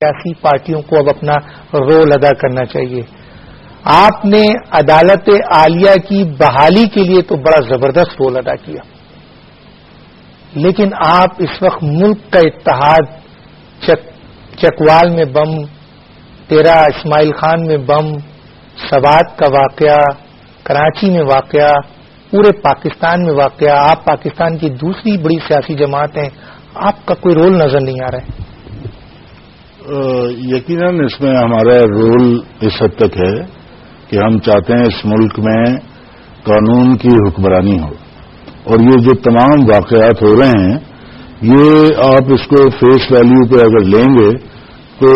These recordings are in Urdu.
سیاسی پارٹیوں کو اب اپنا رول ادا کرنا چاہیے. آپ نے عدالت عالیہ کی بحالی کے لیے تو بڑا زبردست رول ادا کیا، لیکن آپ اس وقت ملک کا اتحاد، چکوال میں بم، 13 اسماعیل خان میں بم، سوات کا واقعہ، کراچی میں واقعہ، پورے پاکستان میں واقعہ، آپ پاکستان کی دوسری بڑی سیاسی جماعت ہیں، آپ کا کوئی رول نظر نہیں آ رہا ہے. یقیناً اس میں ہمارا رول اس حد تک ہے کہ ہم چاہتے ہیں اس ملک میں قانون کی حکمرانی ہو، اور یہ جو تمام واقعات ہو رہے ہیں یہ آپ اس کو فیس ویلیو پہ اگر لیں گے تو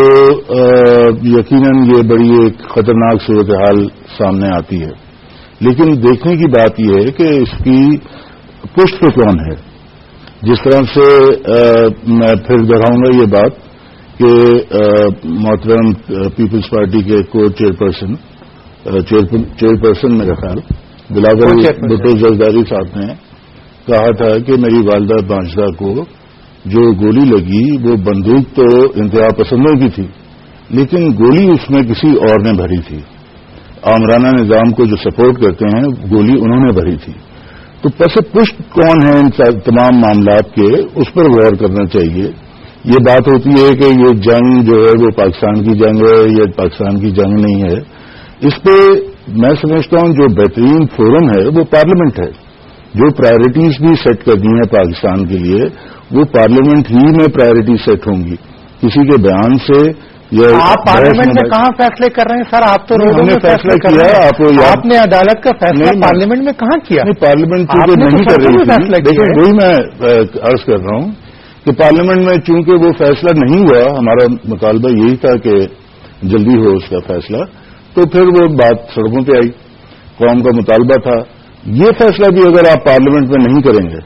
یقیناً یہ بڑی ایک خطرناک صورتحال سامنے آتی ہے. لیکن دیکھنے کی بات یہ ہے کہ اس کی پشت پہ کون ہے. جس طرح سے میں پھر دہراؤں گا یہ بات کہ محترم پیپلز پارٹی کے کو چیئرپرسن میرا خیال بلاول بھٹو زرداری صاحب نے کہا تھا کہ میری والدہ بانجدہ کو جو گولی لگی وہ بندوق تو انتہا پسندوں کی تھی، لیکن گولی اس میں کسی اور نے بھری تھی. آمرانہ نظام کو جو سپورٹ کرتے ہیں گولی انہوں نے بھری تھی. تو پس پشت کون ہے ان تمام معاملات کے، اس پر غور کرنا چاہیے. یہ بات ہوتی ہے کہ یہ جنگ جو ہے وہ پاکستان کی جنگ ہے، یہ پاکستان کی جنگ نہیں ہے. اس پہ میں سمجھتا ہوں جو بہترین فورم ہے وہ پارلیمنٹ ہے. جو پرائرٹیز بھی سیٹ کرنی ہے پاکستان کے لیے وہ پارلیمنٹ ہی میں پرائرٹی سیٹ ہوں گی. کسی کے بیان سے آپ پارلیمنٹ میں کہاں فیصلے کر رہے ہیں سر؟ آپ تو روڈوں میں فیصلہ کیا. آپ نے عدالت کا فیصلہ پارلیمنٹ میں کہاں کیا؟ پارلیمنٹ چونکہ نہیں کر رہی تھی، لیکن وہی میں عرض کر رہا ہوں کہ پارلیمنٹ میں چونکہ وہ فیصلہ نہیں ہوا، ہمارا مطالبہ یہی تھا کہ جلدی ہو اس کا فیصلہ، تو پھر وہ بات سڑکوں پہ آئی. قوم کا مطالبہ تھا. یہ فیصلہ بھی اگر آپ پارلیمنٹ میں نہیں کریں گے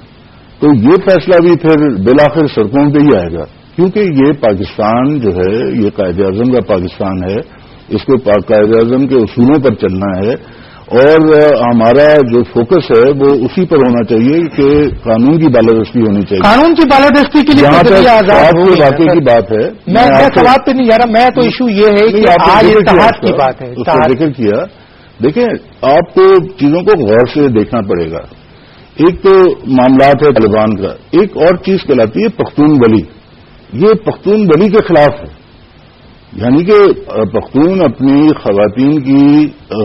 تو یہ فیصلہ بھی پھر بالآخر سڑکوں پہ ہی آئے گا، کیونکہ یہ پاکستان جو ہے یہ قائد اعظم کا پاکستان ہے. اس کو قائد اعظم کے اصولوں پر چلنا ہے، اور ہمارا جو فوکس ہے وہ اسی پر ہونا چاہیے کہ قانون کی بالادستی ہونی چاہیے. قانون کی بالادستی کے لیے جہاں تک آپ کے واقعے کی بات ہے، میں سوال پہ نہیں جا رہا. میں تو ایشو یہ ہے کہ آج اتحاد کی بات ہے، اس کا ذکر کیا. دیکھیں آپ کو چیزوں کو غور سے دیکھنا پڑے گا. ایک تو معاملات ہے طالبان کا، ایک اور چیز کہلاتی ہے پختون ولی. یہ پختون ولی کے خلاف ہے، یعنی کہ پختون اپنی خواتین کی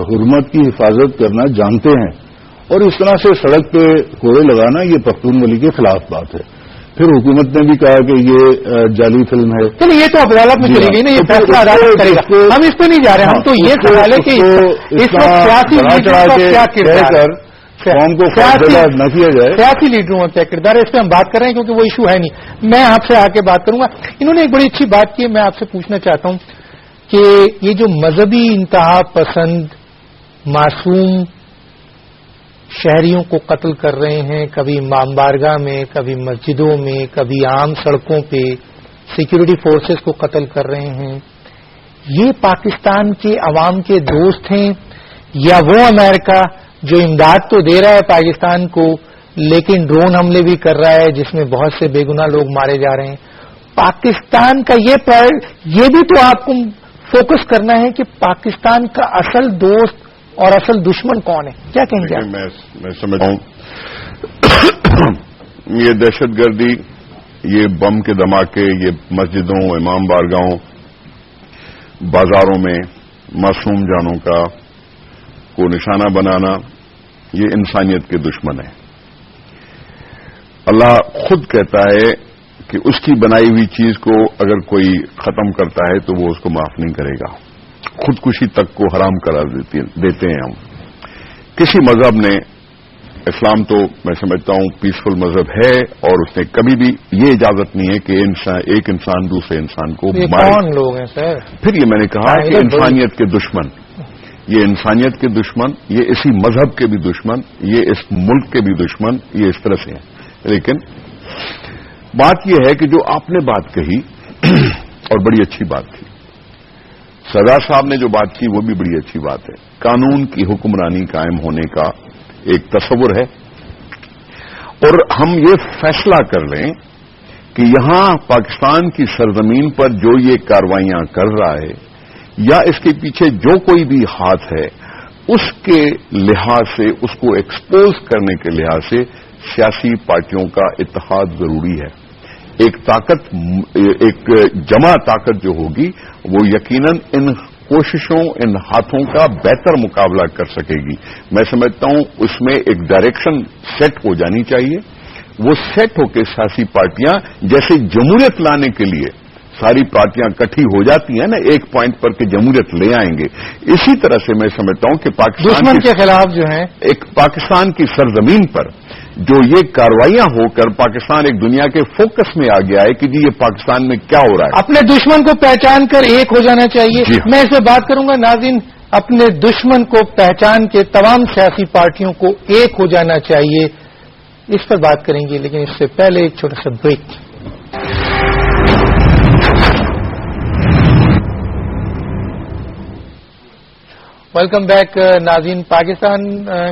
حرمت کی حفاظت کرنا جانتے ہیں، اور اس طرح سے سڑک پہ کوڑے لگانا یہ پختون ولی کے خلاف بات ہے. پھر حکومت نے بھی کہا کہ یہ جعلی فلم ہے. چلیے یہ تو عدالت میں چلی گئی نا، یہ فیصلہ عدالت کرے گا. ہم اس پہ نہیں جا رہے. ہم تو یہ سوال ہے کہ اس وقت سیاسی لیڈروں کا کیا کردار ہے، قوم کو نہ کیا جائے. سیاسی لیڈروں کا کیا کردار ہے، اس پہ ہم بات کر رہے ہیں کیونکہ وہ ایشو ہے نہیں. میں آپ سے آ کے بات کروں گا. انہوں نے ایک بڑی اچھی بات کی ہے، میں آپ سے پوچھنا چاہتا ہوں کہ یہ جو مذہبی انتہا پسند معصوم شہریوں کو قتل کر رہے ہیں، کبھی امام بارگاہ میں، کبھی مسجدوں میں، کبھی عام سڑکوں پہ سیکورٹی فورسز کو قتل کر رہے ہیں، یہ پاکستان کے عوام کے دوست ہیں یا وہ امریکہ جو امداد تو دے رہا ہے پاکستان کو لیکن ڈرون حملے بھی کر رہا ہے جس میں بہت سے بے گناہ لوگ مارے جا رہے ہیں؟ پاکستان کا یہ بھی تو آپ کو فوکس کرنا ہے کہ پاکستان کا اصل دوست اور اصل دشمن کون ہے. کیا کہیں گے؟ میں سمجھتا ہوں یہ دہشت گردی، یہ بم کے دھماکے، یہ مسجدوں، امام بارگاہوں، بازاروں میں معصوم جانوں کو نشانہ بنانا، یہ انسانیت کے دشمن ہے. اللہ خود کہتا ہے کہ اس کی بنائی ہوئی چیز کو اگر کوئی ختم کرتا ہے تو وہ اس کو معاف نہیں کرے گا. خودکشی تک کو حرام قرار دیتے ہیں ہم. کسی مذہب نے، اسلام تو میں سمجھتا ہوں پیسفل مذہب ہے، اور اس نے کبھی بھی یہ اجازت نہیں ہے کہ ایک انسان دوسرے انسان کو مارے. کون لوگ ہیں سر؟ پھر یہ میں نے کہا کہ انسانیت کے دشمن، یہ انسانیت کے دشمن، یہ اسی مذہب کے بھی دشمن، یہ اس ملک کے بھی دشمن، یہ اس طرح سے ہیں. لیکن بات یہ ہے کہ جو آپ نے بات کہی اور بڑی اچھی بات تھی، سردار صاحب نے جو بات کی وہ بھی بڑی اچھی بات ہے. قانون کی حکمرانی قائم ہونے کا ایک تصور ہے، اور ہم یہ فیصلہ کر لیں کہ یہاں پاکستان کی سرزمین پر جو یہ کارروائیاں کر رہا ہے یا اس کے پیچھے جو کوئی بھی ہاتھ ہے، اس کے لحاظ سے، اس کو ایکسپوز کرنے کے لحاظ سے سیاسی پارٹیوں کا اتحاد ضروری ہے۔ ایک جمع طاقت جو ہوگی وہ یقیناً ان کوششوں، ان ہاتھوں کا بہتر مقابلہ کر سکے گی۔ میں سمجھتا ہوں اس میں ایک ڈائریکشن سیٹ ہو جانی چاہیے۔ وہ سیٹ ہو کے سیاسی پارٹیاں جیسے جمہوریت لانے کے لیے ساری پارٹیاں اکٹھی ہو جاتی ہیں نا ایک پوائنٹ پر کہ جمہوریت لے آئیں گے، اسی طرح سے میں سمجھتا ہوں کہ پاکستان دشمن کے خلاف جو ہے ایک پاکستان کی سرزمین پر جو یہ کارروائیاں ہو کر پاکستان ایک دنیا کے فوکس میں آ گیا ہے کہ جی یہ پاکستان میں کیا ہو رہا ہے، اپنے دشمن کو پہچان کر ایک ہو جانا چاہیے۔ میں اس میں بات کروں گا ناظرین، اپنے دشمن کو پہچان کے تمام سیاسی پارٹیوں کو ایک ہو جانا چاہیے، اس پر بات کریں گے، لیکن اس سے پہلے ایک چھوٹا سا بریک۔ ویلکم بیک ناظرین۔ پاکستان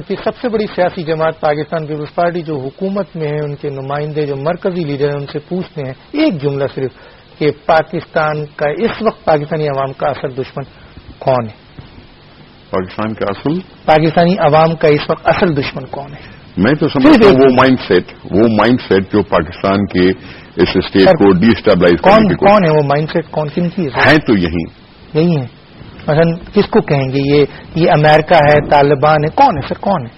کی سب سے بڑی سیاسی جماعت پاکستان پیپلز پارٹی جو حکومت میں ہے، ان کے نمائندے جو مرکزی لیڈر ہیں، ان سے پوچھتے ہیں ایک جملہ صرف کہ پاکستان کا اس وقت پاکستانی عوام کا اصل دشمن کون ہے؟ پاکستانی عوام کا اس وقت اصل دشمن کون ہے؟ میں تو سمجھتا ہوں وہ مائنڈ سیٹ جو پاکستان کے اس اسٹیٹ کو ڈی اسٹیبلائز کرنے کی کون ہے وہ مائنڈ سیٹ؟ کن کی ہے؟ تو یہی ہے۔ مثلا کس کو کہیں گے؟ یہ امریکہ ہے، طالبان ہے، کون ہے سر؟ کون ہے؟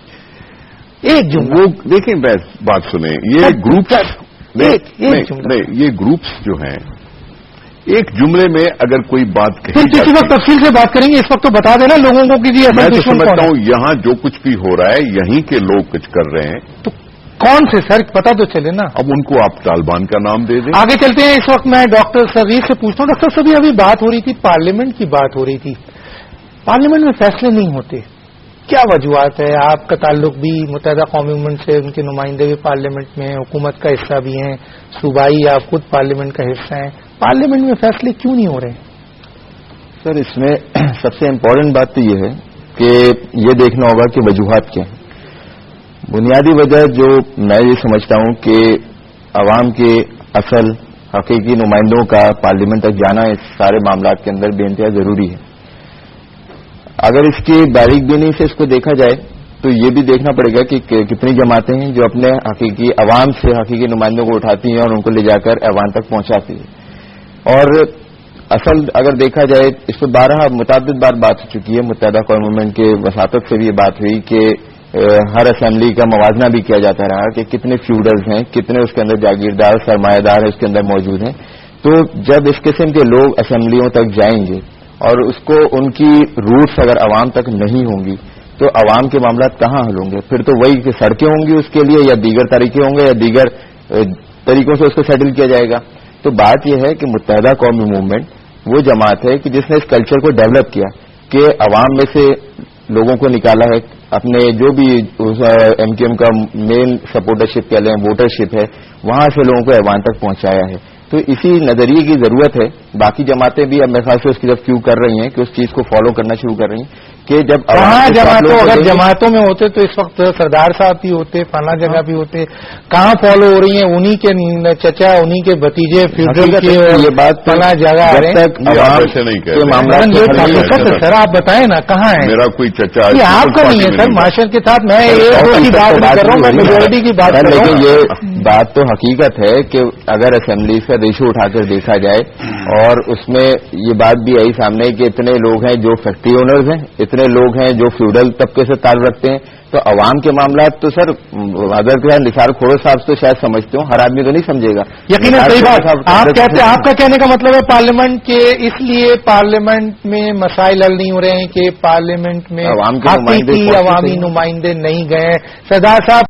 ایک جملہ وہ دیکھیں، بات سنیں، یہ گروپس نہیں، یہ گروپس جو ہیں ایک جملے میں اگر کوئی بات کہیں کسی وقت تفصیل سے بات کریں گے، اس وقت تو بتا دینا لوگوں کو کہ میں تو سمجھتا ہوں یہاں جو کچھ بھی ہو رہا ہے یہیں کے لوگ کچھ کر رہے ہیں، تو کون سے سر پتا تو چلے نا۔ اب ان کو آپ طالبان کا نام دے دیں۔ آگے چلتے ہیں۔ اس وقت میں ڈاکٹر صغیر سے پوچھتا ہوں، ڈاکٹر صغیر ابھی بات ہو رہی تھی، پارلیمنٹ کی بات ہو رہی تھی، پارلیمنٹ میں فیصلے نہیں ہوتے، کیا وجوہات ہے؟ آپ کا تعلق بھی متحدہ قومی موومنٹ سے، ان کے نمائندے بھی پارلیمنٹ میں ہیں، حکومت کا حصہ بھی ہیں، صوبائی آپ خود پارلیمنٹ کا حصہ ہیں، پارلیمنٹ میں فیصلے کیوں نہیں ہو رہے؟ سر اس میں سب سے امپورٹنٹ بات تو یہ ہے کہ یہ دیکھنا ہوگا کہ وجوہات کیا ہیں۔ بنیادی وجہ جو میں یہ سمجھتا ہوں کہ عوام کے اصل حقیقی نمائندوں کا پارلیمنٹ تک جانا اس سارے معاملات کے اندر بے انتہا ضروری ہے۔ اگر اس کی باریک بینی سے اس کو دیکھا جائے تو یہ بھی دیکھنا پڑے گا کہ کتنی جماعتیں ہیں جو اپنے حقیقی عوام سے حقیقی نمائندوں کو اٹھاتی ہیں اور ان کو لے جا کر ایوان تک پہنچاتی ہیں۔ اور اصل اگر دیکھا جائے اس پہ متعدد بار بات ہو چکی ہے، متحدہ قومی موومنٹ کے وساطت سے بھی یہ بات ہوئی کہ ہر اسمبلی کا موازنہ بھی کیا جاتا رہا کہ کتنے فیوڈلز ہیں، کتنے اس کے اندر جاگیردار سرمایہ دار اس کے اندر موجود ہیں۔ تو جب اس قسم کے لوگ اسمبلیوں تک جائیں گے اور اس کو ان کی روٹس اگر عوام تک نہیں ہوں گی تو عوام کے معاملات کہاں حل ہوں گے؟ پھر تو وہی کہ سڑکیں ہوں گی اس کے لیے، یا دیگر طریقے ہوں گے، یا دیگر طریقوں سے اس کو سیٹل کیا جائے گا۔ تو بات یہ ہے کہ متحدہ قومی موومنٹ وہ جماعت ہے کہ جس نے اس کلچر کو ڈیولپ کیا کہ عوام میں سے لوگوں کو نکالا ہے، اپنے جو بھی ایم کیو ایم کا مین سپورٹرشپ کہہ لیں، ووٹرشپ ہے، وہاں سے لوگوں کو ایوان تک پہنچایا ہے۔ تو اسی نظریے کی ضرورت ہے۔ باقی جماعتیں بھی اب میرے خیال سے اس کی طرف کیوں کر رہی ہیں کہ اس چیز کو فالو کرنا شروع کر رہی ہیں کہ جب اگر جماعتوں میں ہوتے تو اس وقت سردار صاحب بھی ہوتے، فلاں جگہ بھی ہوتے، کہاں فالو ہو رہی ہیں؟ انہی کے چچا، انہی کے بھتیجے فیوڈل کے، یہ بات فلاں جگہ سر آپ بتائیں نا کہاں ہے؟ میرا کوئی چچا آپ کا نہیں ہے سر، معاشرت کے ساتھ میں کی بات نہیں کر رہا ہوں، میں میجورٹی کی بات کر رہا ہوں۔ لیکن یہ بات تو حقیقت ہے کہ اگر اسمبلی کا ریشو اٹھا کر دیکھا جائے اور اس میں یہ بات بھی آئی سامنے کہ اتنے لوگ ہیں جو فیکٹری اونرز ہیں، اتنے لوگ ہیں جو فیوڈل طبقے سے تعلق رکھتے ہیں، تو عوام کے معاملات تو سر حضرت نثار کھوڑو صاحب تو شاید سمجھتے ہوں، ہر آدمی تو نہیں سمجھے گا۔ یقیناً صحیح بات آپ کا کہنے کا مطلب ہے پارلیمنٹ کے اس لیے پارلیمنٹ میں مسائل حل نہیں ہو رہے ہیں کہ پارلیمنٹ میں عوامی نمائندے نہیں گئے۔ سردار صاحب